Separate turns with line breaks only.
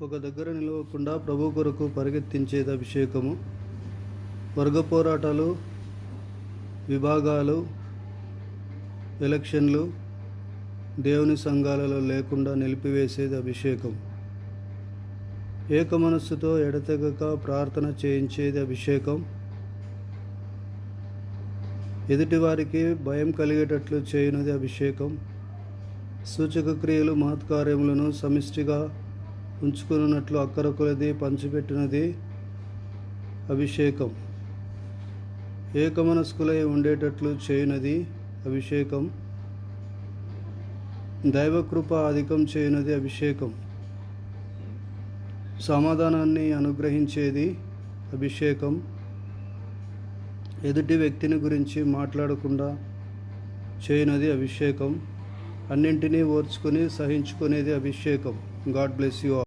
ఒక దగ్గర నిలవకుండా ప్రభు కొరకు పరిగెత్తించేది అభిషేకము. వర్గ పోరాటాలు, విభాగాలు, ఎలక్షన్లు దేవుని సంఘాలలో లేకుండా నిలిపివేసేది అభిషేకం. ఏక మనస్సుతో ఎడతెగక ప్రార్థన చేయించేది అభిషేకం. ఎదుటివారికి భయం కలిగేటట్లు చేయనది అభిషేకం. సూచక క్రియలు, మహత్కార్యములను సమిష్టిగా ఉంచుకున్నట్లు అక్కర కొలది పంచిపెట్టినది అభిషేకం. ఏకమనస్కులై ఉండేటట్లు చేయనది అభిషేకం. దైవకృప అధికం చేయనది అభిషేకం. సమాధానాన్ని అనుగ్రహించేది అభిషేకం. ఎదుటి వ్యక్తిని గురించి మాట్లాడకుండా చేయనది అభిషేకం. అన్నింటినీ ఓర్చుకుని సహించుకునేది అభిషేకం. God bless you all.